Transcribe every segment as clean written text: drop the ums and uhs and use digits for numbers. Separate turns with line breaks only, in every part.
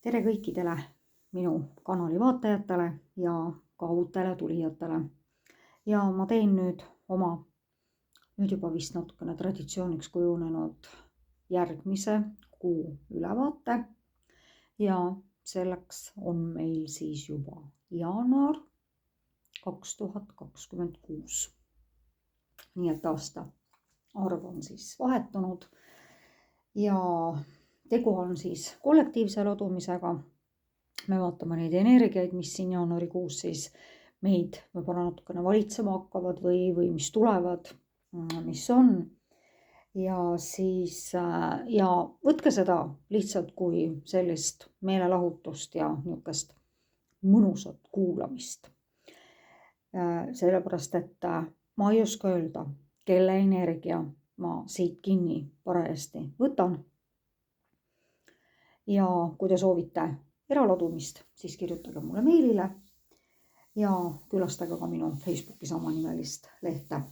Tere kõikidele minu kanali vaatajatele ja ka uutele tulijatele. Ja ma teen nüüd juba vist natukene traditsiooniks kujunenud järgmise kuu ülevaate. Ja selleks on meil siis juba jaanuar 2026. Nii et aasta arv on siis vahetunud ja tegu on siis kollektiivse ladumisega. Me vaatame neid energiaid, mis siin jaanuarikuus siis meid võib-olla natukene valitsema hakkavad või mis tulevad, mis on. Ja siis ja võtke seda lihtsalt kui sellist meelelahutust ja niisugust mõnusat kuulamist. Sellepärast, et ma ei oska öelda, kelle energia ma siit kinni parajasti võtan. Ja kui te soovite eraladumist, siis kirjutage mulle meilile ja külastage ka minu Facebooki samanimelist lehte.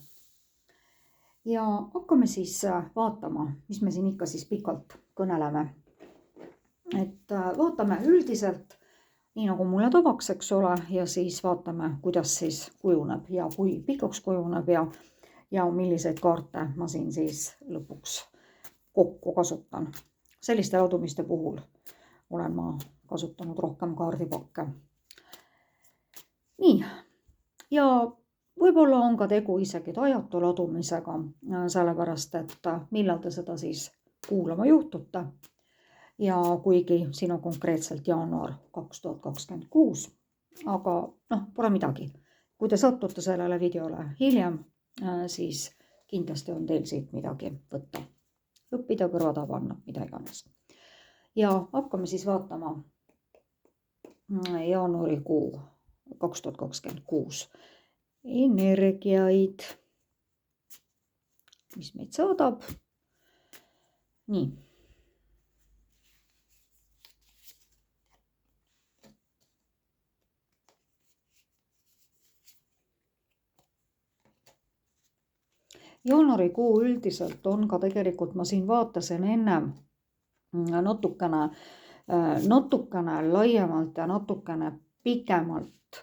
Ja hakkame siis vaatama, mis me siin ikka siis pikalt kõneleme. Et vaatame üldiselt, nii nagu mulle tavaks, eks ole, ja siis vaatame, kuidas siis kujuneb ja kui pikaks kujuneb ja milliseid kaarte ma siin siis lõpuks kokku kasutan. Selliste ladumiste puhul olen ma kasutanud rohkem kaardipakke. Nii, ja võib-olla on ka tegu isegi ajatu ladumisega, sellepärast, et millal te seda siis kuulama juhtute. Ja kuigi siin on konkreetselt jaanuar 2026, aga pole midagi. Kui te satute sellele videole hiljem, siis kindlasti on teil siit midagi võtta. Õppida, kõrvada panna, mida iganes. Ja hakkame siis vaatama jaanuarikuu 2026 energiaid, mis meid saadab. Nii. Jaanuarikuu üldiselt on ka tegelikult, ma siin vaatasin enne natukene laiemalt ja natukene pikemalt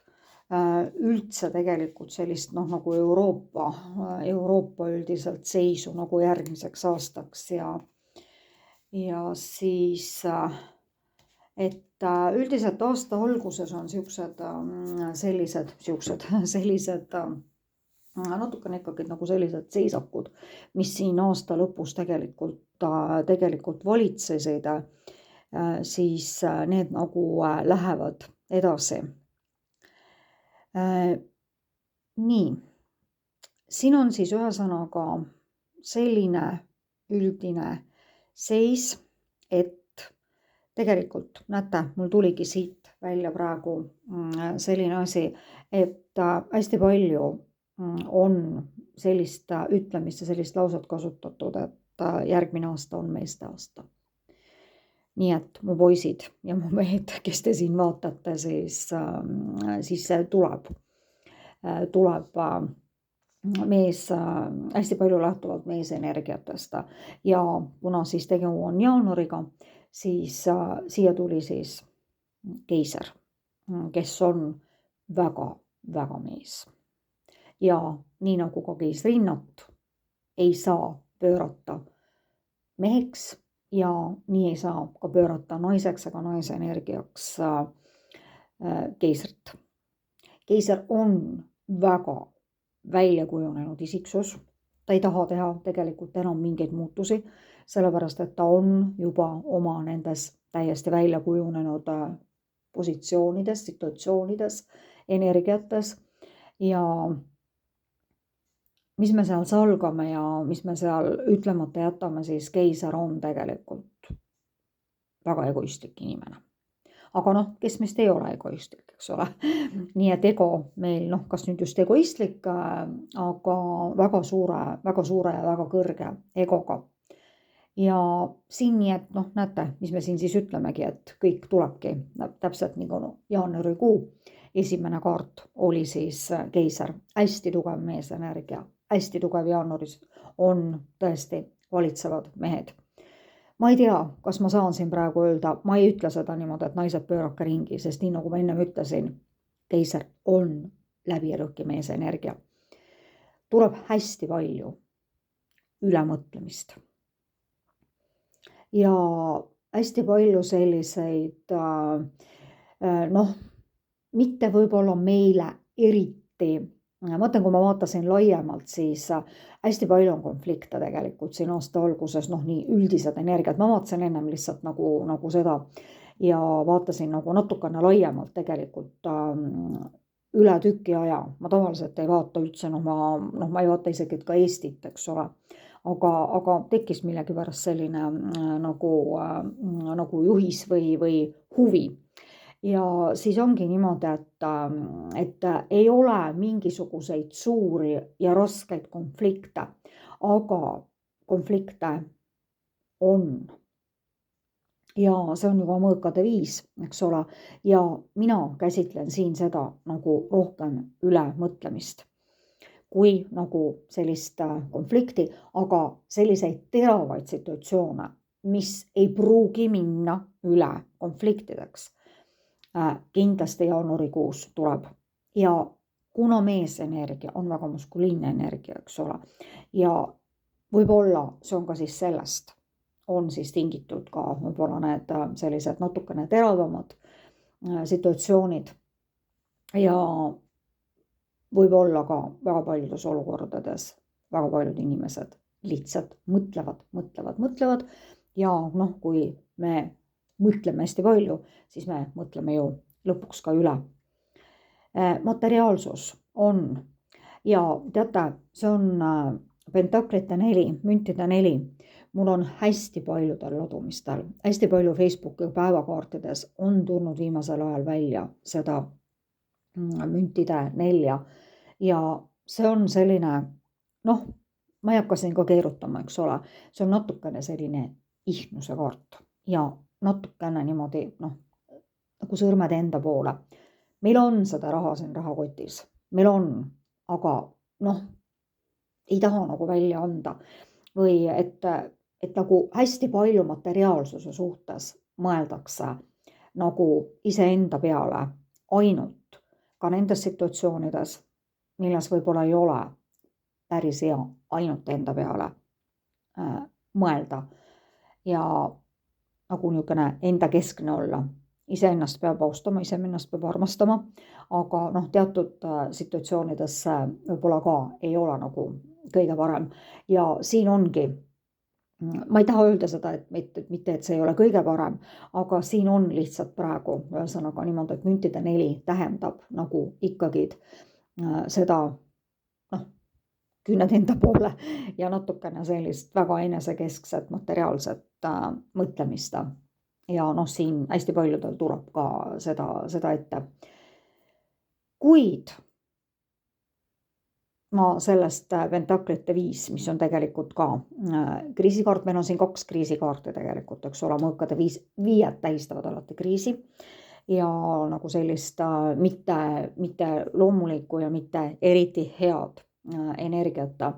üldse tegelikult sellist nagu Euroopa üldiselt seisu nagu järgmiseks aastaks ja siis, et üldiselt aasta alguses on sellised natukene ikkagi nagu sellised seisakud, mis siin aasta lõpus tegelikult valitsesid, siis need nagu lähevad edasi. Nii, siin on siis ühesõnaga selline üldine seis, et tegelikult, näete, mul tuligi siit välja praegu selline asi, et hästi palju on sellist ütlemist ja sellist lauset kasutatud, et järgmine aasta on meeste aasta. Nii et mu poisid ja mu mehed, kes te siin vaatate, siis tuleb mees, hästi palju lähtuvalt mees energiatest ja kuna siis tegu on jaanuariga, siis siia tuli siis keiser, kes on väga mees. Ja nii nagu ka keisrinnat ei saa pöörata meheks ja nii ei saa ka pöörata naiseks ega naise energiaks keisrit. Keiser on väga välja kujunenud isiksus. Ta ei taha teha tegelikult enam mingeid muutusi, sellepärast et ta on juba oma nendes täiesti välja kujunenud positsioonides, situatsioonides, energiates ja mis me seal salgame ja mis me seal ütlemata jätame, siis keiser on tegelikult väga egoistlik inimene. Aga kes meist ei ole egoistlik, eks ole. Nii et ego meil, kas nüüd just egoistlik, aga väga suure ja väga kõrge egoga. Ja siin nii, et näete, mis me siin siis ütlemegi, et kõik tulebki täpselt nagu jaanuarikuu. Esimene kaart oli siis keiser, hästi tugev meesenergia, hästi tugev jaanuaris on tõesti valitsevad mehed. ma ei tea, kas ma saan siin praegu öelda, ma ei ütle seda niimoodi, et naised pöörake ringi, sest nii nagu ma ennem ütlesin, keiser on läbirõhki mees energia. Tuleb hästi palju ülemõtlemist. Ja hästi palju selliseid, mitte võib-olla meile eriti, ma mõtlen, kui ma vaatasin laiemalt, siis hästi palju on konflikte tegelikult siin aasta alguses, nii üldised energiat, ma vaatasin ennem lihtsalt nagu seda ja vaatasin nagu natukene laiemalt tegelikult üle tüki aja. Ma tavaliselt ei vaata üldse, ma ei vaata isegi ka Eestit, eks ole, aga tekkis millegipärast selline nagu juhis või huvi. Ja siis ongi niimoodi, et ei ole mingisuguseid suuri ja raskeid konflikte, aga konflikte on. Ja see on juba mõõkade viis, eks ole, ja mina käsitlen siin seda nagu rohkem ülemõtlemist kui nagu sellist konflikti, aga selliseid teravaid situatsioone, mis ei pruugi minna üle konfliktideks. Kindlasti jaanuarikuus tuleb ja kuna meesenergia on väga maskuliinne energia, eks ole, ja võib-olla see on ka siis sellest, on siis tingitud ka võib-olla need sellised natukene teravamad situatsioonid ja võib-olla ka väga paljudes olukordades väga paljud inimesed lihtsalt mõtlevad ja kui me mõtleme hästi palju, siis me mõtleme ju lõpuks ka üle. Materiaalsus on ja teate, see on pentaklite 4, müntide 4. Mul on hästi paljudel ladumistel, hästi palju Facebooki päevakaartides on tulnud viimasel ajal välja seda müntide 4 ja see on selline, ma ei hakka siin ka keerutama, eks ole, see on natukene selline ihnuse kaart ja natukene niimoodi, nagu sõrmed enda poole. Meil on seda raha siin rahakotis, meil on, aga ei taha nagu välja anda või et nagu hästi palju materiaalsuse suhtes mõeldakse nagu iseenda peale ainult ka nendes situatsioonides, milles võib-olla ei ole päris hea ainult enda peale mõelda ja nagu niisugune enda keskne olla. Iseennast peab austama, iseennast peab armastama, aga teatud situatsioonides võib-olla ka ei ole nagu kõige parem. Ja siin ongi, ma ei taha öelda seda, et mitte, et see ei ole kõige parem, aga siin on lihtsalt praegu, ühesõnaga niimoodi, et müntide 4 tähendab nagu ikkagi seda, küüned enda poole ja natukene sellist väga enesekeskset materiaalset mõtlemist. Ja siin hästi paljudel tuleb ka seda ette. Kuid ma sellest pentaklite 5, mis on tegelikult ka kriisikaart, meil on siin 2 kriisikaarti tegelikult, eks ole, mõõkade 5 tähistavad alati kriisi ja nagu sellist mitte loomulikku ja mitte eriti head energiata,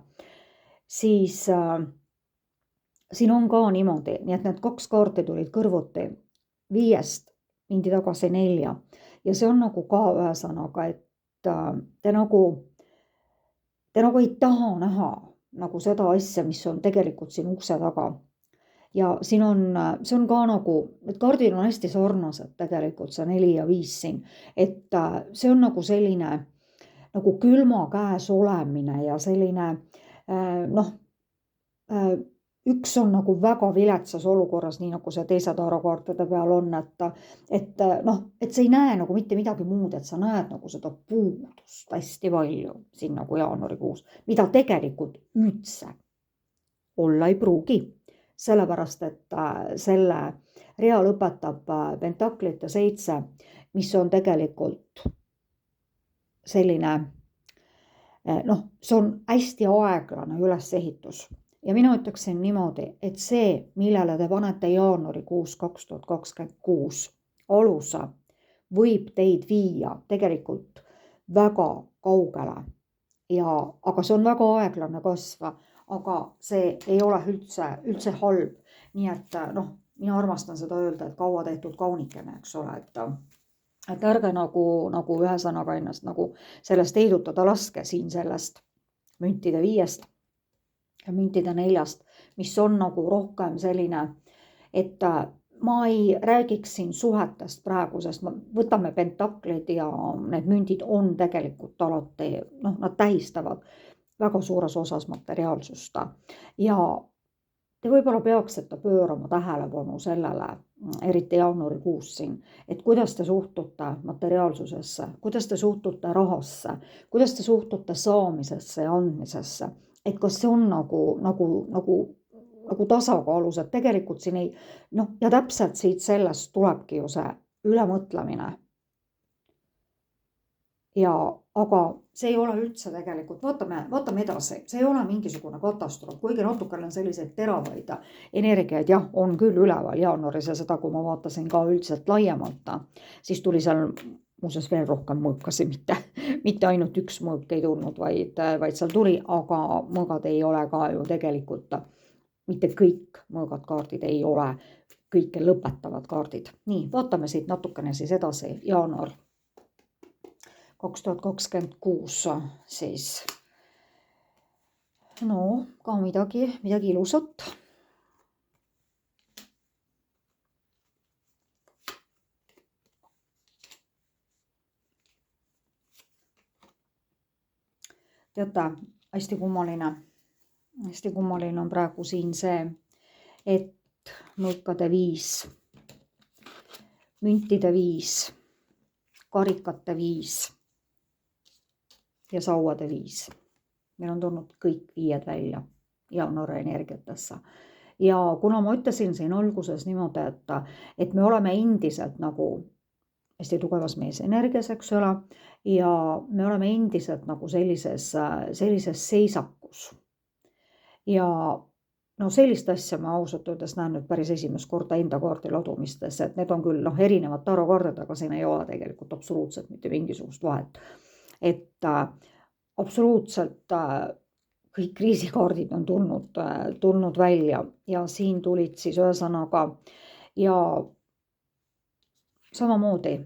siis siin on ka niimoodi, nii et need 2 kaarti tulid kõrvuti, 5 mindi tagasi 4 ja see on nagu ka ühesõnaga, et te nagu ei taha näha nagu seda asja, mis on tegelikult siin ukse taga. Ja siin see on ka nagu, need kaardid on hästi sarnased tegelikult, see 4 ja 5 siin, et see on nagu selline nagu külma käes olemine ja selline, üks on nagu väga viletsas olukorras, nii nagu see teise tarokaartide peal on, et sa ei näe nagu mitte midagi muud, et sa näed nagu seda puudust hästi palju siin nagu jaanuarikuus, mida tegelikult üldse olla ei pruugi, sellepärast, et selle rea lõpetab pentaklite 7, mis on tegelikult selline, see on hästi aeglane ülesehitus ja mina ütleksin niimoodi, et see, millele te panete jaanuarikuus 2026 aluse, võib teid viia tegelikult väga kaugele aga see on väga aeglane kasv, aga see ei ole üldse halb nii et noh, mina armastan seda öelda, et kaua tehtud kaunikene, eks ole, et ärge nagu ühesõnaga ennast nagu sellest heidutada, laske siin sellest müntide 5 ja müntide 4, mis on nagu rohkem selline, et ma ei räägiks siin suhetest praegu, sest võtame pentaklid ja need mündid on tegelikult alati, noh, nad tähistavad väga suures osas materiaalsust ja te võib-olla peaksite pöörama tähelepanu sellele, eriti jaanuarikuus siin, et kuidas te suhtute materiaalsusesse, kuidas te suhtute rahasse, kuidas te suhtute saamisesse ja andmisesse, et kas see on nagu tasakaalus, et tegelikult siin ei, noh, ja täpselt siit sellest tulebki ju see ülemõtlemine. Aga see ei ole üldse tegelikult, vaatame edasi, see ei ole mingisugune katastroof, kuigi natukene on selliseid teravaid energiaid, jah, on küll üleval jaanuaris ja seda, kui ma vaatasin ka üldiselt laiemalt, siis tuli seal muuseas veel rohkem mõõkasi, mitte ainult üks mõõk ei tulnud, vaid seal tuli, aga mõõgad ei ole ka ju tegelikult, mitte kõik mõõgad kaardid ei ole kõike lõpetavad kaardid. Nii, vaatame siit natukene siis edasi, jaanuar 2026 siis. No, ka midagi ilusat. Teate, hästi kummaline on praegu siin see, et mõõkade 5, müntide 5, karikate 5 ja sauade 5. Meil on tulnud kõik 5 välja jaanuari energiatesse. Ja kuna ma ütlesin siin alguses niimoodi, et me oleme endiselt nagu hästi tugevas meesenergias, eks ole, ja me oleme endiselt nagu sellises seisakus. Ja no sellist asja ma ausalt öeldes näen nüüd päris esimest korda enda kaardi ladumistes, et need on küll erinevad tarokardid, aga siin ei ole tegelikult absoluutselt mitte mingisugust vahet. Et absoluutselt kõik kriisikaardid on tulnud välja ja siin tulid siis ühesõnaga ja samamoodi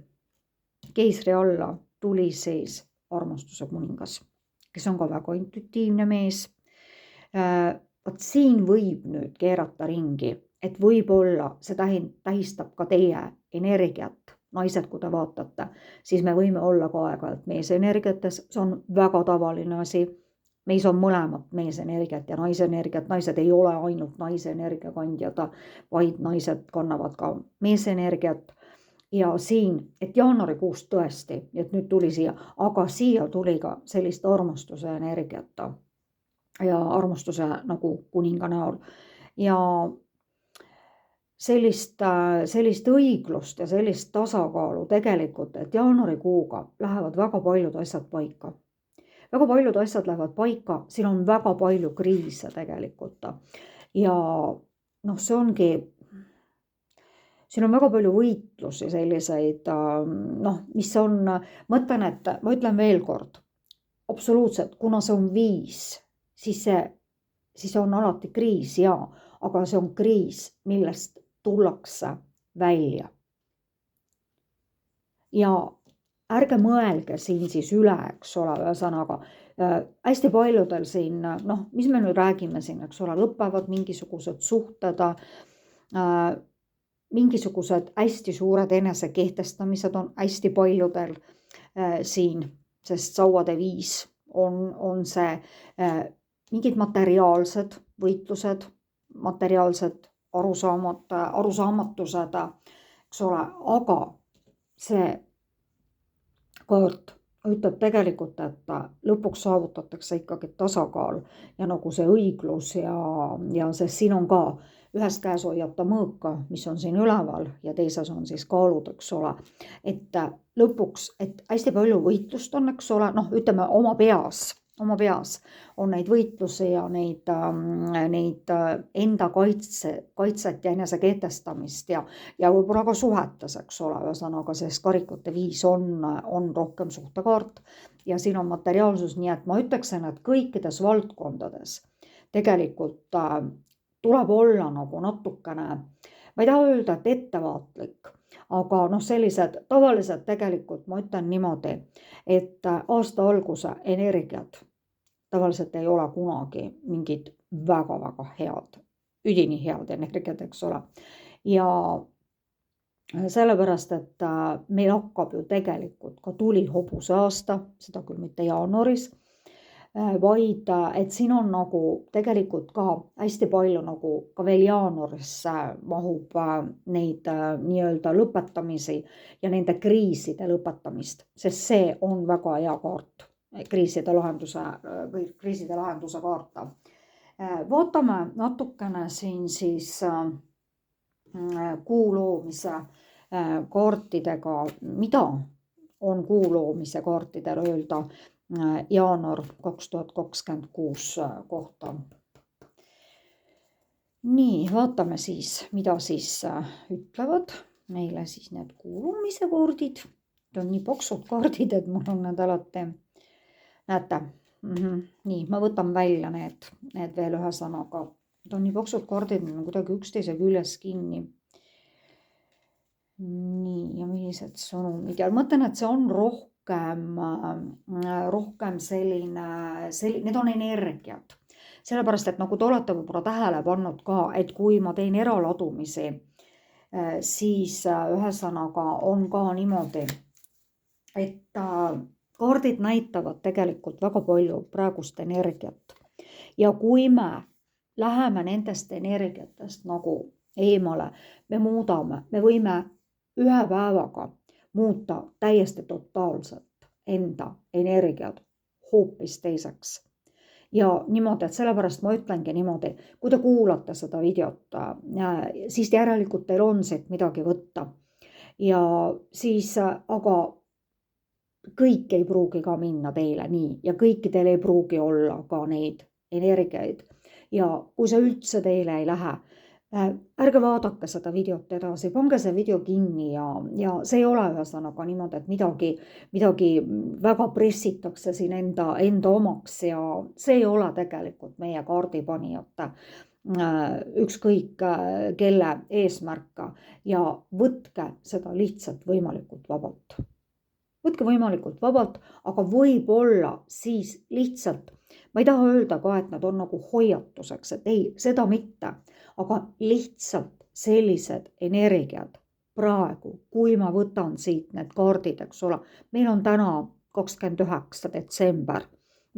keisri alla tuli siis armastuse kuningas, kes on ka väga intuitiivne mees. Vaat siin võib nüüd keerata ringi, et võib-olla see tähistab ka teie energiat. Naised, kui te vaatate, siis me võime olla ka aeg-ajalt meesenergiates, see on väga tavaline asi. Meis on mõlemat meesenergiat ja naisenergiat, naised ei ole ainult naisenergia kandjad, vaid naised kannavad ka meesenergiat. Ja siin, et jaanuarikuus tõesti, et nüüd tuli siia, aga siia tuli ka sellist armastuse energiat ja armastuse nagu kuninga näol. Ja sellist õiglust ja sellist tasakaalu tegelikult, et jaanuarikuuga lähevad väga paljud asjad paika. Väga paljud asjad lähevad paika, siin on väga palju kriise tegelikult. Ja noh, see ongi, siin on väga palju võitlusi selliseid, noh, mis on, ma ütlen veel kord, absoluutselt, kuna see on 5, siis on alati kriis, jaa, aga see on kriis, millest tullakse välja. Ja ärge mõelge siin siis üle, eks ole, ühesõnaga, hästi paljudel siin, noh, mis me nüüd räägime siin, eks ole, lõpevad mingisugused suhted, mingisugused hästi suured enesekehtestamised on hästi paljudel siin, sest sauade 5 on see mingid materiaalsed võitlused, materiaalsed arusaamatused, eks ole, aga see kaart ütleb tegelikult, et lõpuks saavutatakse ikkagi tasakaal ja nagu see õiglus ja see siin on ka ühes käes hoiata mõõka, mis on siin üleval ja teises on siis kaalud, eks ole, et lõpuks, et hästi palju võitlust on, eks ole, noh, ütleme oma peas on neid võitlusi ja neid enda kaitset ja enese kehtestamist ja võib-olla ka suhetes, eks ole, ühesõnaga sest karikute 5 on rohkem suhtekaart ja siin on materiaalsus, nii et ma ütleksin, et kõikides valdkondades tegelikult tuleb olla nagu natukene, ma ei taha öelda, et ettevaatlik, aga noh, sellised tavalised tegelikult ma ütlen niimoodi, et aasta alguse energiat tavaliselt ei ole kunagi mingid väga-väga head, üdini head energiat, eks ole. Ja sellepärast, et meil hakkab ju tegelikult ka tulihobuse aasta, seda küll mitte jaanuaris, vaid et siin on nagu tegelikult ka hästi palju nagu ka veel jaanuarisse mahub neid nii-öelda lõpetamisi ja nende kriiside lõpetamist, sest see on väga hea kaart, kriiside lahenduse kaarta. Vaatame natukene siin siis kuu loomise kaartidega, mida on kuu loomise kaartidel öelda jaanuar 2026 kohta. Nii, vaatame siis, mida siis ütlevad meile siis need kuu loomise kaardid. Need on nii paksud kaardid, et mul on need alati, näete, nii, ma võtan välja need veel ühe sõnaga. Need on nii paksud kaardid, need on kuidagi üksteise küljes kinni. Nii, ja millised sõnumid ja mõtlen, et see on rohkem selline, need on energiat. Sellepärast, et nagu te olete võib-olla tähele pannud ka, et kui ma teen eraladumisi, siis ühesõnaga on ka niimoodi, et kaardid näitavad tegelikult väga palju praegust energiat. Ja kui me läheme nendest energiatest nagu eemale, me muudame, me võime ühe päevaga muuta täiesti totaalselt enda energiat hoopis teiseks. Ja niimoodi, et sellepärast ma ütlengi niimoodi, kui te kuulate seda videot, siis järelikult teil on siit midagi võtta. Ja siis, aga kõik ei pruugi ka minna teile nii ja kõikidel ei pruugi olla ka neid energiaid. Ja kui see üldse teile ei lähe, ärge vaadake seda videot edasi, pange see video kinni ja see ei ole ühesõnaga niimoodi, et midagi väga pressitakse siin enda omaks ja see ei ole tegelikult meie kaardipanijate ükskõik kelle eesmärk ja võtke seda lihtsalt võimalikult vabalt. Võtke võimalikult vabalt, aga võib-olla siis lihtsalt, ma ei taha öelda ka, et nad on nagu hoiatuseks, et ei, seda mitte, aga lihtsalt sellised energiad praegu, kui ma võtan siit need kaardid, eks ole, meil on täna 29. detsember,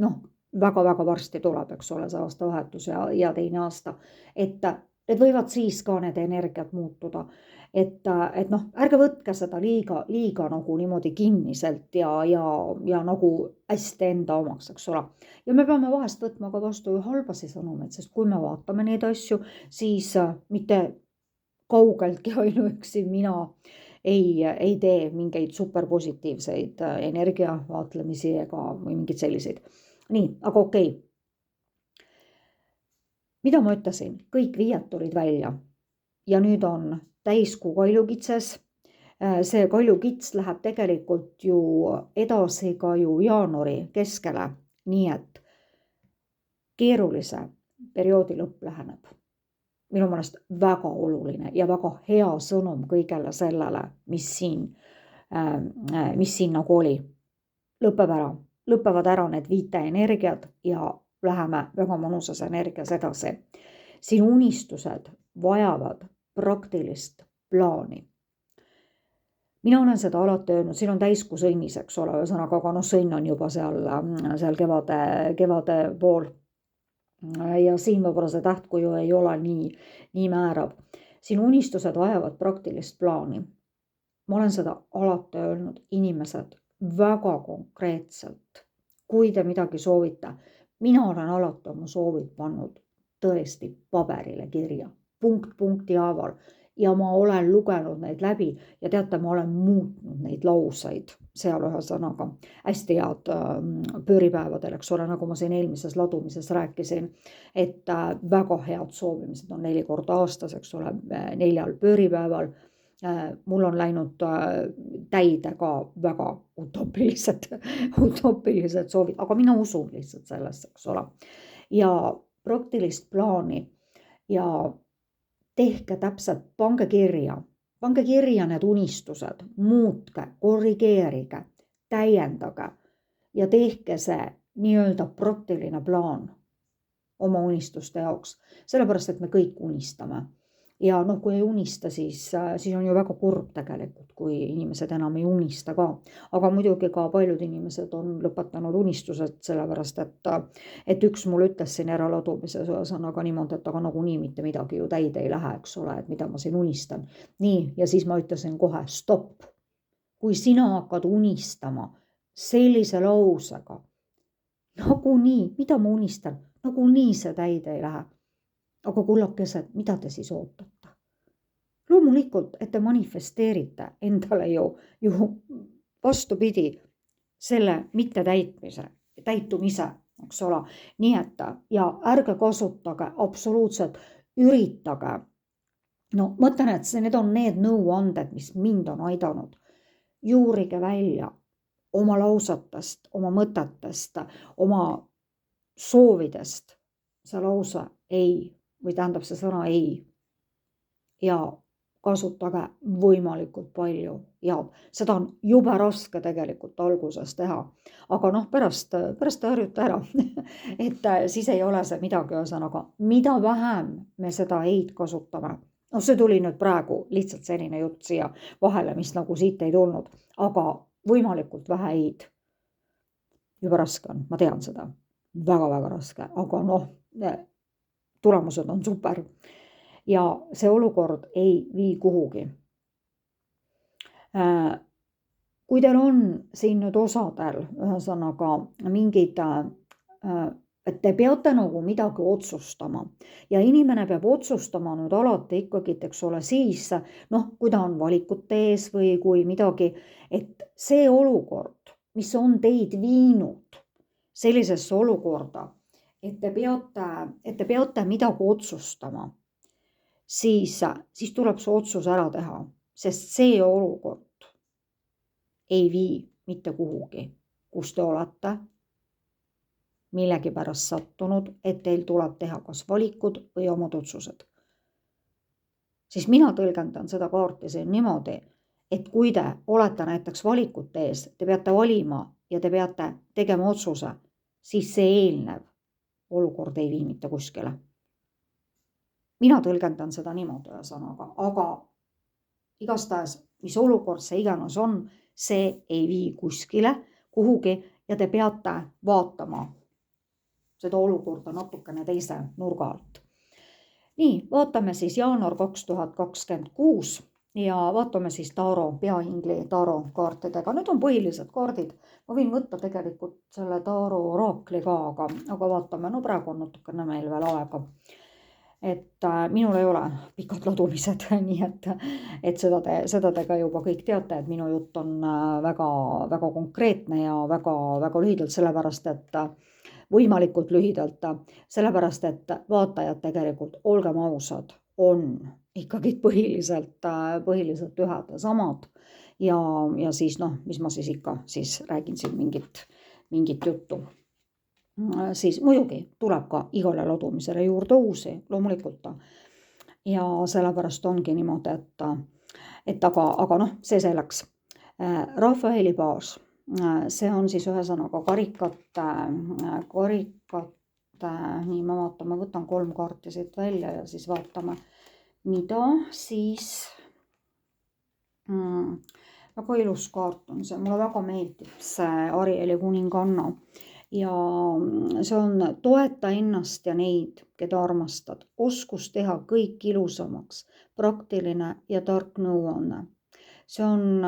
noh, väga-väga varsti tuleb, eks ole, see aastavahetus ja teine aasta, et need võivad siis ka need energiat muutuda. Et noh, ärge võtke seda liiga nagu niimoodi kinniselt ja nagu hästi enda omaks, eks ole. Ja me peame vahest võtma ka vastu halbasi sõnumeid, sest kui me vaatame neid asju, siis mitte kaugeltki ainuüksi mina ei tee mingeid superpositiivseid energiavaatlemisi või mingeid selliseid. Nii, aga okei. Mida ma ütlesin? Kõik viied tulid välja ja nüüd on täiskuu kaljukitses. See kaljukits läheb tegelikult ju edasi ka ju jaanuari keskele, nii et keerulise perioodi lõpp läheneb. Minu meelest väga oluline ja väga hea sõnum kõigele sellele, mis siin nagu oli. Lõpevad ära need viite energiat ja läheme väga mõnusas energias edasi. Siin unistused vajavad praktilist plaani. Mina olen seda alati öelnud, siin on täiskuu sõnnis, eks ole, ühesõnaga, aga sõnn on juba seal kevade pool. Ja siin võib-olla see tähtkuju ei ole nii määrav. Siin unistused vajavad praktilist plaani. Ma olen seda alati öelnud, inimesed väga konkreetselt, kui te midagi soovite. Mina olen alati oma soovid pannud tõesti paberile kirja, punkti haaval ja ma olen lugenud neid läbi ja teate, ma olen muutnud neid lauseid seal ühesõnaga hästi head pööripäevadel, eks ole, nagu ma siin eelmises ladumises rääkisin, et väga head soovimised on 4 korda aastas, eks ole, 4 pööripäeval. Mul on läinud täide ka väga utoopilised soovid, aga mina usun lihtsalt sellest, eks ole. Ja praktilist plaani ja tehke täpselt, pange kirja need unistused, muutke, korrigeerige, täiendage ja tehke see nii-öelda praktiline plaan oma unistuste jaoks, sellepärast et me kõik unistame. Ja noh, kui ei unista, siis on ju väga kurb tegelikult, kui inimesed enam ei unista ka. Aga muidugi ka paljud inimesed on lõpetanud unistused, sellepärast et üks mul ütles siin eraladumises ühesõnaga niimoodi, et aga nagunii mitte midagi ju täide ei lähe, eks ole, et mida ma siin unistan. Nii, ja siis ma ütlesin kohe, stopp. Kui sina hakkad unistama sellise lausega, nagunii, mida ma unistan, nagunii see täide ei lähe. Aga kullakesed, mida te siis ootate? Loomulikult, et te manifesteerite endale ju vastupidi selle täitumise, eks ole. Nii et ja ärge kasutage absoluutselt, üritage. No mõtlen, et need on need nõuanded, mis mind on aidanud. Juurige välja oma lausetest, oma mõtetest, oma soovidest see lause ei, või tähendab see sõna ei. Ja kasutage võimalikult palju ja seda on jube raske tegelikult alguses teha. Aga noh, pärast harjuta ära, et siis ei ole see midagi, ühesõnaga, mida vähem me seda eid kasutame. No see tuli nüüd praegu lihtsalt selline jutt siia vahele, mis nagu siit ei tulnud, aga võimalikult vähe eid. Juba raske on, ma tean seda. Väga-väga raske, aga noh, tulemused on super ja see olukord ei vii kuhugi. Kui teil on siin nüüd osadel ühesõnaga mingid, et te peate nagu midagi otsustama ja inimene peab otsustama nüüd alati ikkagi, eks ole, siis kui ta on valikute ees või kui midagi, et see olukord, mis on teid viinud sellisesse olukorda, et te peate midagi otsustama, siis tuleb see otsus ära teha, sest see olukord ei vii mitte kuhugi, kus te olete millegipärast sattunud, et teil tuleb teha kas valikud või omad otsused. Siis mina tõlgendan seda kaarti siin niimoodi, et kui te olete näiteks valikute ees, te peate valima ja te peate tegema otsuse, siis see eelnev olukord ei vii mitte kuskile. Mina tõlgendan seda niimoodi ühesõnaga, aga igastahes, mis olukord see iganes on, see ei vii kuskile, kuhugi ja te peate vaatama seda olukorda natukene teise nurga alt. Nii, vaatame siis jaanuar 2026 ja vaatame siis Taaro, peaingli Taaro kaartidega. Need on põhilised kaardid. Ma võin võtta tegelikult selle Taaro oraakli ka, aga vaatame, praegu on natukene meil veel aega. Et minul ei ole pikad ladumised, nii et seda te ka juba kõik teate, et minu jutt on väga, väga konkreetne ja väga, väga lühidalt, sellepärast et võimalikult lühidalt, sellepärast et vaatajad tegelikult, olgem ausad, on ikkagi põhiliselt ühed ja samad ja siis mis ma siis ikka siis räägin siin mingit juttu. Siis muidugi tuleb ka igale ladumisele juurde uusi, loomulikult. Ja sellepärast ongi niimoodi, et aga see selleks. Rafaeli baas, see on siis ühesõnaga karikate, nii ma vaatan, ma võtan 3 kaarti siit välja ja siis vaatame, mida siis, väga ilus kaart on see, mulle väga meeldib see Arieli kuninganna. Ja see on toeta ennast ja neid, keda armastad, oskus teha kõik ilusamaks, praktiline ja tark nõuanne. See on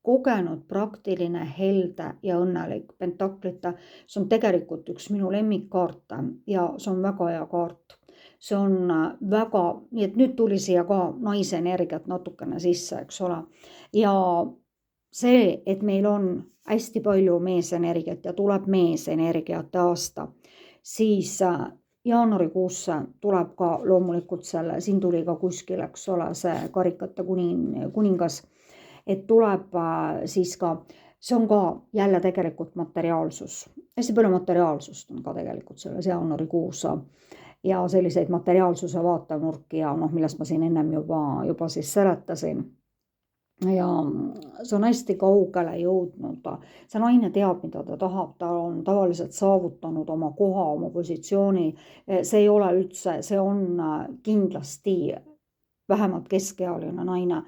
kogenud, praktiline, helde ja õnnelik pentaklite. See on tegelikult üks minu lemmikkaarte ja see on väga hea kaart. See on väga, nii et nüüd tuli siia ka naise energiat natukene sisse, eks ole. Ja see, et meil on hästi palju meesenergiat ja tuleb meesenergiate aasta, siis jaanuarikuusse tuleb ka loomulikult siin tuli ka kuskil, eks ole, see karikate kuningas, et tuleb siis ka, see on ka jälle tegelikult materiaalsus. Hästi palju materiaalsust on ka tegelikult selles jaanuarikuus ja selliseid materiaalsuse vaatenurki ja noh, millest ma siin ennem juba siis seletasin. Ja see on hästi kaugele jõudnud. See naine teab, mida ta tahab, ta on tavaliselt saavutanud oma koha, oma positsiooni. See ei ole üldse, see on kindlasti vähemalt keskealine naine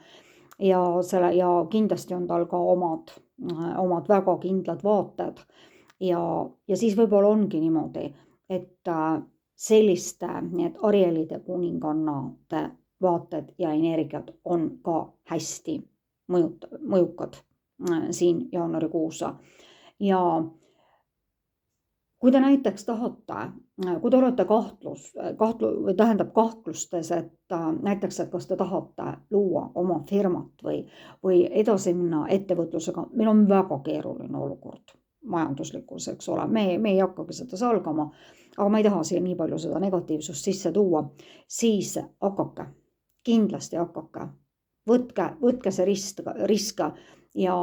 ja kindlasti on tal ka omad väga kindlad vaated. Ja siis võib-olla ongi niimoodi, et selliste need Arielide kuningannade vaated ja energiat on ka hästi mõjukad siin jaanuarikuus. Ja kui te näiteks tahate, kui te olete kahtlustes, et näiteks, et kas te tahate luua oma firmat või edasi minna ettevõtlusega, meil on väga keeruline olukord majanduslikus, eks ole, me ei hakkagi seda salgama, aga ma ei taha siia nii palju seda negatiivsust sisse tuua, siis hakake, kindlasti hakake. Võtke see risk ja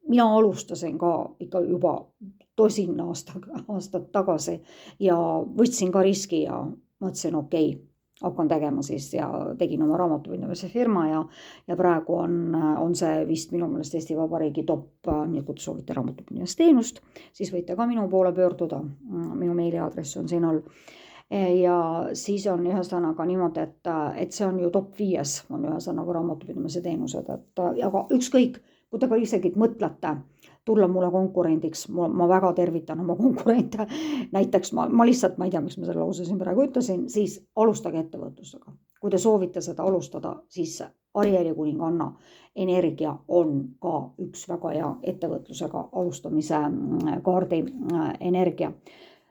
mina alustasin ka ikka juba tosin aastat tagasi ja võtsin ka riski ja mõtlesin, okei, hakkan tegema siis ja tegin oma raamatupidamise firma ja praegu on see vist minu meelest Eesti Vabariigi top, nii kui te soovite raamatupidamisteenust, siis võite ka minu poole pöörduda, minu meiliaadress on siin all. Ja siis on ühesõnaga niimoodi, et see on ju top 5 on ühesõnaga raamatupidamise teenused, aga ükskõik, kui te ka isegi mõtlete tulla mulle konkurendiks, ma väga tervitan oma konkurente, näiteks ma lihtsalt, ma ei tea, miks ma selle lause siin praegu ütlesin, siis alustage ettevõtlusega. Kui te soovite seda alustada, siis Arieli kuninganna energia on ka üks väga hea ettevõtlusega alustamise kaardi energia.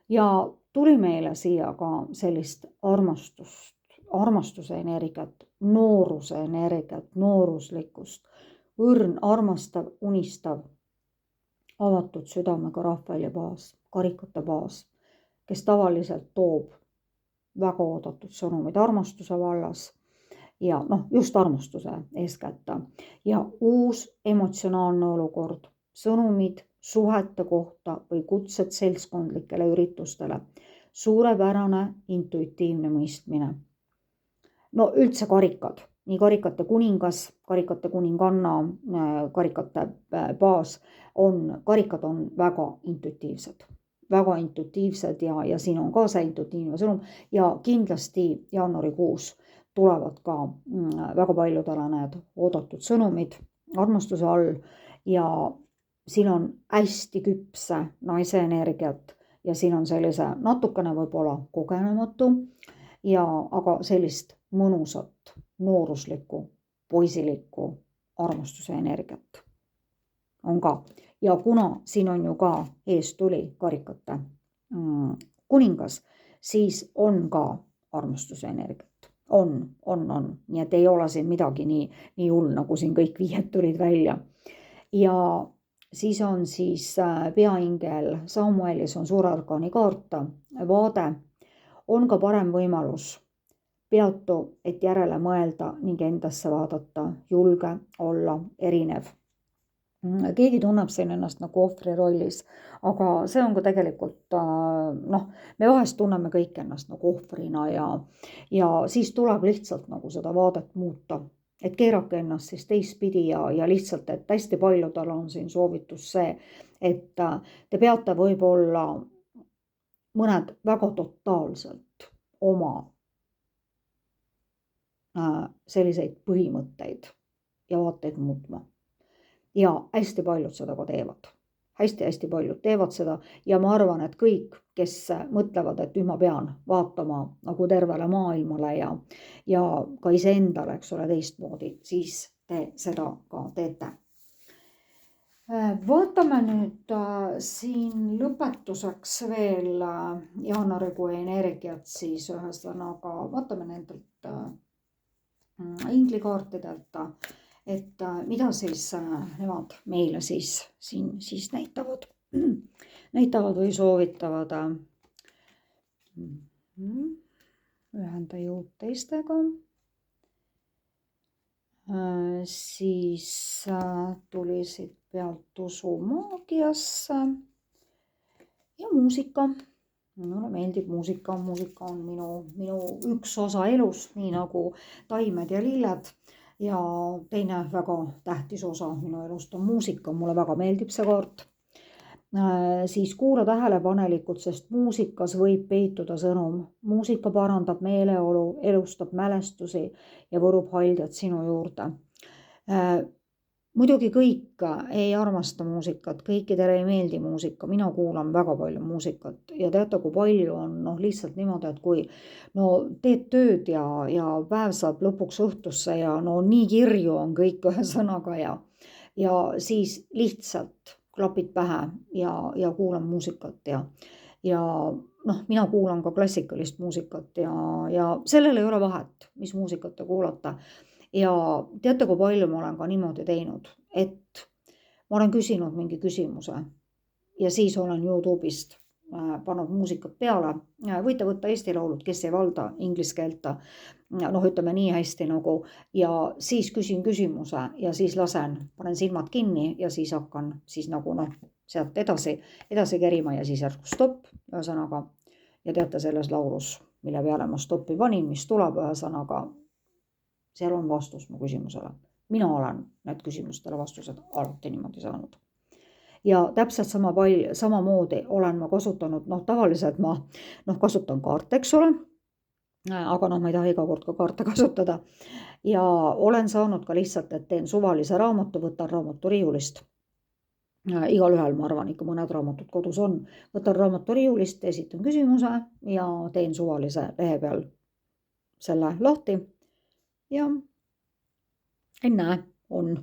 Ja tuli meile siia ka sellist armastuse energiat, nooruse energiat, nooruslikkust, õrn, armastav, unistav, avatud südamega Rahvaeli baas, karikate baas, kes tavaliselt toob väga oodatud sõnumid armastuse vallas ja just armastuse eeskätt ja uus emotsionaalne olukord, sõnumid suhete kohta või kutsed seltskondlikele üritustele, suurepärane intuitiivne mõistmine. No üldse karikad, nii karikate kuningas, karikate kuninganna, karikate baas karikad on väga intuitiivsed ja siin on ka see intuitiivne sõnum ja kindlasti jaanuarikuus tulevad ka väga paljudele need oodatud sõnumid armastuse all ja siin on hästi küpse naise energiat ja siin on sellise natukene võib-olla kogenematu aga sellist mõnusat, nooruslikku, poisilikku armastuse energiat on ka. Ja kuna siin on ju ka ees tuli karikate kuningas, siis on ka armastuse energiat. On. Nii et ei ole siin midagi nii hull, nagu siin kõik 5 tulid välja. Ja siis on siis peaingel Samuelis on suure arkaani kaart, vaade, on ka parem võimalus peatu, et järele mõelda ning endasse vaadata, julge olla erinev. Keegi tunneb siin ennast nagu ohvri rollis, aga see on ka tegelikult, me vahest tunneme kõik ennast nagu ohvrina ja siis tuleb lihtsalt nagu seda vaadet muuta. Et keerake ennast siis teistpidi ja lihtsalt, et hästi paljudel on siin soovitus see, et te peate võib-olla mõned väga totaalselt oma selliseid põhimõtteid ja vaateid muutma. Ja hästi paljud seda ka teevad. Hästi paljud teevad seda ja ma arvan, et kõik, kes mõtlevad, et nüüd ma pean vaatama nagu tervele maailmale ja ka iseendale, eks ole, teistmoodi, siis te seda ka teete. Vaatame nüüd siin lõpetuseks veel jaanuarikuu energiat, siis ühesõnaga vaatame nendelt inglikaartidelt, et mida siis nemad meile siis näitavad või soovitavad. Ühenda jõud teistega. Siis tulisid pealt usu maagiasse ja muusika. Mulle meeldib muusika on minu üks osa elust, nii nagu taimed ja lilled. Ja teine väga tähtis osa minu elust on muusika, mulle väga meeldib see kaart. Siis kuula tähelepanelikult, sest muusikas võib peituda sõnum. Muusika parandab meeleolu, elustab mälestusi ja võrub haldjad sinu juurde. Muidugi kõik ei armasta muusikat, kõikidele ei meeldi muusika, mina kuulan väga palju muusikat ja teate, kui palju on lihtsalt niimoodi, et kui teed tööd ja päev saab lõpuks õhtusse ja nii kirju on kõik ühesõnaga ja siis lihtsalt klapid pähe ja kuulan muusikat ja mina kuulan ka klassikalist muusikat ja sellel ei ole vahet, mis muusikat te kuulate. Ja teate, kui palju ma olen ka niimoodi teinud, et ma olen küsinud mingi küsimuse ja siis olen YouTube'ist pannud muusikat peale. Võite võtta Eesti laulud, kes ei valda inglise keelt, ütleme nii hästi nagu, ja siis küsin küsimuse ja siis panen silmad kinni ja siis hakkan siis nagu sealt edasi kerima ja siis järsku stopp ühesõnaga. Ja teate selles laulus, mille peale ma stoppi panin, mis tuleb ühesõnaga, seal on vastus mu küsimusele. Mina olen need küsimustele vastused alati niimoodi saanud. Ja täpselt samamoodi olen ma kasutanud, tavaliselt ma kasutan kaarte, eks ole, aga ma ei taha iga kord ka kaarte kasutada. Ja olen saanud ka lihtsalt, et teen suvalise raamatu, võtan raamatu riiulist. Igalühel, ma arvan, ikka mõned raamatud kodus on. Võtan raamatu riiulist, esitan küsimuse ja teen suvalise lehe peal selle lahti. Ja enne on,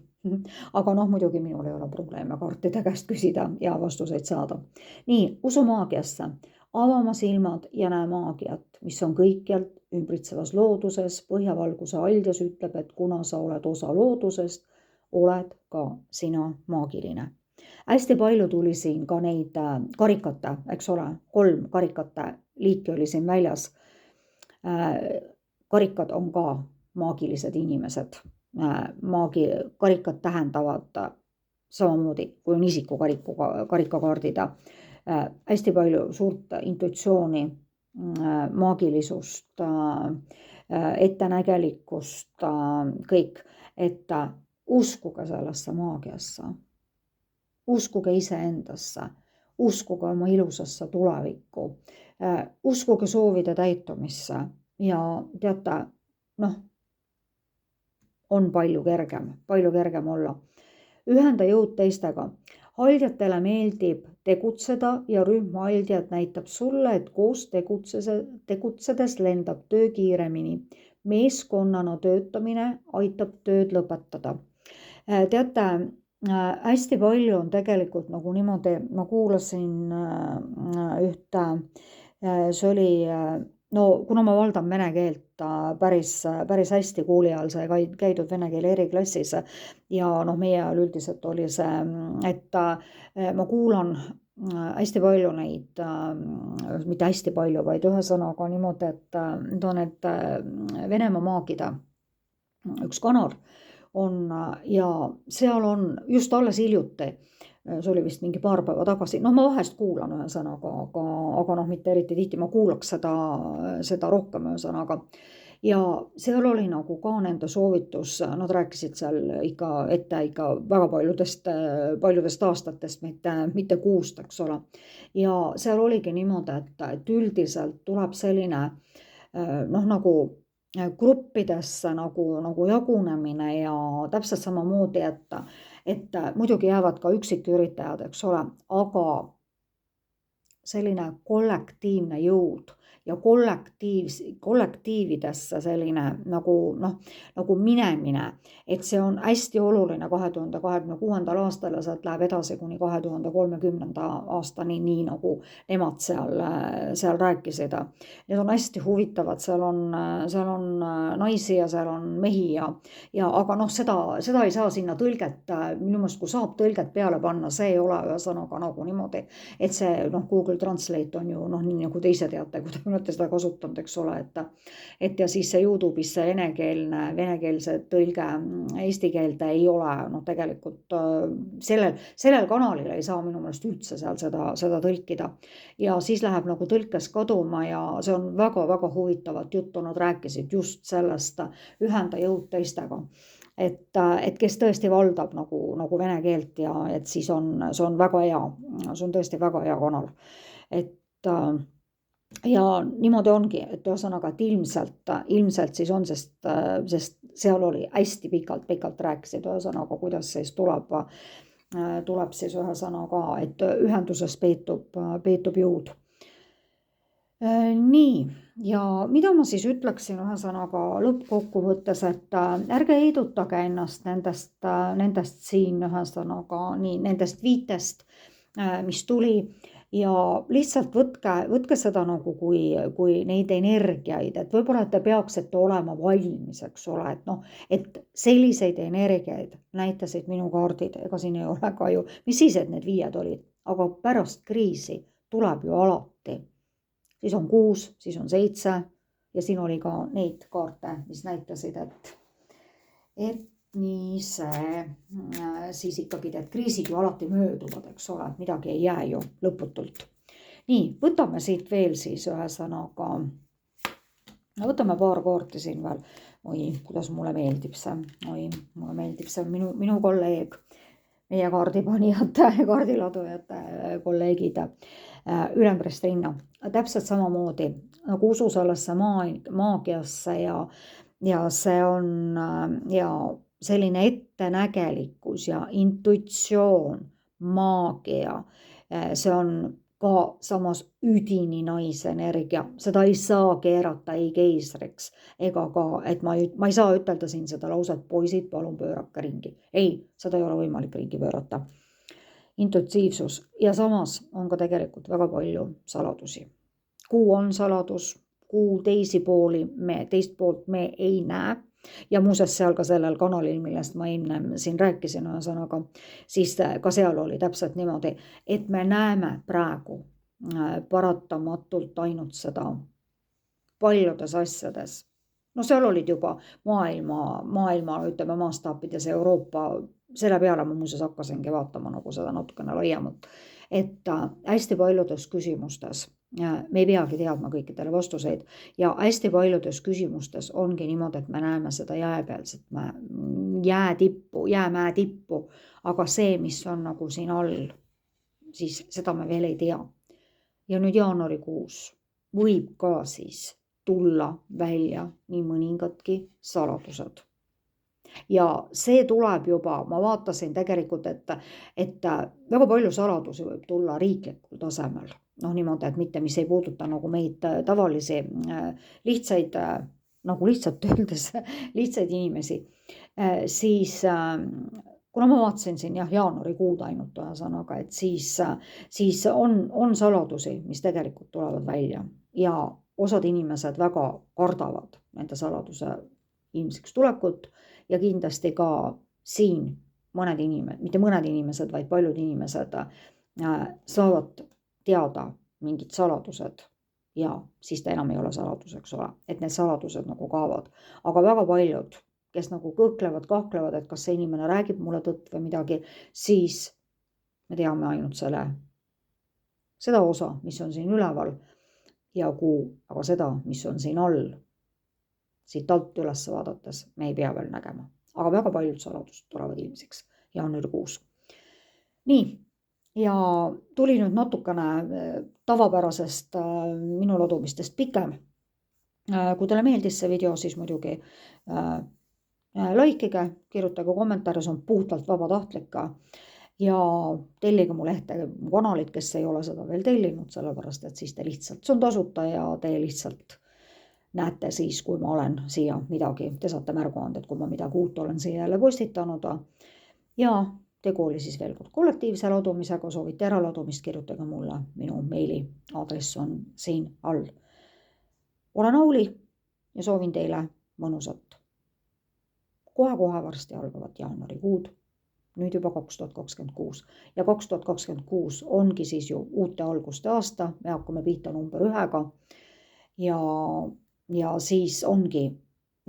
aga muidugi minul ei ole probleeme kaartide käest küsida ja vastuseid saada. Nii, usu maagiasse, avama silmad ja näe maagiat, mis on kõikjalt ümbritsevas looduses. Põhjavalguse aldjas ütleb, et kuna sa oled osa loodusest, oled ka sina maagiline. Hästi palju tuli siin ka neid karikate, eks ole, 3 karikate liiki oli siin väljas. Karikad on ka maagilised inimesed. Karikad tähendavad samamoodi, kui on isiku karikakaardid. Hästi palju suurt intuitsiooni, maagilisust, ettenägelikkust, kõik. Et uskuge sellesse maagiasse, uskuge iseendasse, uskuge oma ilusasse tulevikku, uskuge soovide täitumisse ja teate, on palju kergem olla. Ühenda jõud teistega. Haldjatele meeldib tegutseda ja rühm haldjad näitab sulle, et koos tegutsedes lendab töö kiiremini. Meeskonnana töötamine aitab tööd lõpetada. Teate, hästi palju on tegelikult nagu niimoodi, ma kuulasin ühte, see oli, kuna ma valdan vene keelt päris hästi, kooli ajal sai käidud vene keele eriklassis ja meie ajal üldiselt oli see, et ma kuulan hästi palju neid, mitte hästi palju, vaid ühesõnaga niimoodi, et need on need Venemaa maagide üks kanal on ja seal on just alles hiljuti, see oli vist mingi paar päeva tagasi, ma vahest kuulan ühesõnaga, aga mitte eriti tihti, ma kuulaks seda rohkem ühesõnaga. Ja seal oli nagu ka nende soovitus, nad rääkisid seal ikka väga paljudest aastatest, mitte kuust, eks ole. Ja seal oligi niimoodi, et üldiselt tuleb selline nagu gruppidesse nagu jagunemine ja täpselt samamoodi, et muidugi jäävad ka üksiküritajad, eks ole, aga selline kollektiivne jõud ja kollektiividesse selline nagu minemine, et see on hästi oluline 2026. aastal ja sealt läheb edasi kuni 2030. aastani, nii nagu nemad seal rääkisid. Need on hästi huvitavad, seal on naisi ja seal on mehi aga seda ei saa sinna tõlget, minu meelest kui saab tõlget peale panna, see ei ole ühesõnaga nagu niimoodi, et see Google Translate on ju nii nagu te ise teate, te olete seda kasutanud, eks ole, et ja siis see Youtube'is see venekeelse tõlge eesti keelde ei ole, noh tegelikult sellel kanalil ei saa minu meelest üldse seal seda tõlkida. Ja siis läheb nagu tõlkes kaduma ja see on väga-väga huvitavat juttu, nad rääkisid just sellest ühenda jõud teistega. Et kes tõesti valdab nagu vene keelt ja et siis see on väga hea, see on tõesti väga hea kanal. Et ja niimoodi ongi, et ühesõnaga, et ilmselt siis on, sest seal oli hästi pikalt rääkisid, ühesõnaga, kuidas siis tuleb siis ühesõnaga, et ühenduses peetub jõud. Nii, ja mida ma siis ütleksin ühesõnaga lõppkokkuvõttes, et ärge heidutage ennast nendest siin ühesõnaga, nii nendest 5, mis tuli ja lihtsalt võtke seda nagu kui neid energiaid, et võib-olla te peaksite olema valmis, eks ole, et noh, et selliseid energiaid näitasid minu kaardid, ega siin ei ole ka ju, mis siis, et need 5 olid, aga pärast kriisi tuleb ju alati. Siis on 6, siis on 7 ja siin oli ka neid kaarte, mis näitasid, et nii see siis ikkagi need kriisid ju alati mööduvad, eks ole, et midagi ei jää ju lõputult. Nii, võtame siit veel siis ühesõnaga, võtame paar kaarti siin veel. Oi, kuidas mulle meeldib see, minu kolleeg, meie kaardipanijate, kaardiladujate kolleegid, Ülembrist Rinna. Täpselt samamoodi nagu usu sellesse maagiasse ja see on ja selline ettenägelikkus ja intuitsioon, maagia, see on ka samas üdini naisenergia, seda ei saa keerata ei keisriks ega ka, et ma ei saa ütelda siin seda lauset, poisid, palun pöörake ringi. Ei, seda ei ole võimalik ringi pöörata. Intuitiivsus ja samas on ka tegelikult väga palju saladusi. Kuu on saladus, kuu teist poolt me ei näe ja muuseas seal ka sellel kanalil, millest ma enne siin rääkisin, ühesõnaga, siis ka seal oli täpselt niimoodi, et me näeme praegu paratamatult ainult seda paljudes asjades. No seal olid juba maailma ütleme maastaapides Euroopa, selle peale ma muuseas hakkasingi vaatama nagu seda natukene laiemalt, et hästi paljudes küsimustes me ei peagi teadma kõikidele vastuseid ja hästi paljudes küsimustes ongi niimoodi, et me näeme seda jääpealset jäämäe tippu, aga see, mis on nagu siin all, siis seda me veel ei tea. Ja nüüd jaanuarikuus võib ka siis tulla välja nii mõningadki saladused. Ja see tuleb juba, ma vaatasin tegelikult, et väga palju saladusi võib tulla riiklikul tasemel. Noh niimoodi, et mitte, mis ei puuduta nagu meid tavalisi lihtsaid, nagu lihtsalt öeldes lihtsaid inimesi, siis kuna ma vaatasin siin jaanuarikuud ainult ühesõnaga, et siis on saladusi, mis tegelikult tulevad välja ja osad inimesed väga kardavad nende saladuse ilmsiks tulekut ja kindlasti ka siin mitte mõned inimesed, vaid paljud inimesed saavad teada mingid saladused ja siis ta enam ei ole saladus, eks ole, et need saladused nagu kaovad. Aga väga paljud, kes nagu kõhklevad, kahtlevad, et kas see inimene räägib mulle tõtt või midagi, siis me teame ainult seda osa, mis on siin üleval ja aga seda, mis on siin all, siit alt üles vaadates me ei pea veel nägema. Aga väga paljud saladused tulevad ilmsiks jaanuarikuus. Nii, ja tuli nüüd natukene tavapärasest minu ladumistest pikem. Kui teile meeldis see video, siis muidugi laikige, kirjutage kommentaare, see on puhtalt vabatahtlik ja tellige mu lehte kanalit, kes ei ole seda veel tellinud, sellepärast et siis te lihtsalt, see on tasuta ja te lihtsalt näete siis, kui ma olen siia midagi, te saate märgu anda, et kui ma midagi uut olen siia jälle postitanud ja tegu oli siis veel kord kollektiivse ladumisega, soovite eraladumist, kirjutage mulle, minu meili aadress on siin all. Olen Auli ja soovin teile mõnusat. Kohe varsti algavat jaanuarikuud, nüüd juba 2026 ja 2026 ongi siis ju uute alguste aasta, me hakkame pihta number 1-ga ja siis ongi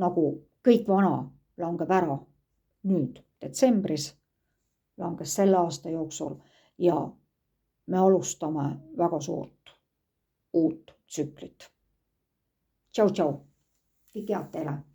nagu kõik vana langeb ära nüüd detsembris, langes selle aasta jooksul ja me alustame väga suurt uut tsüklit. Tšau, tšau, kõike head teile!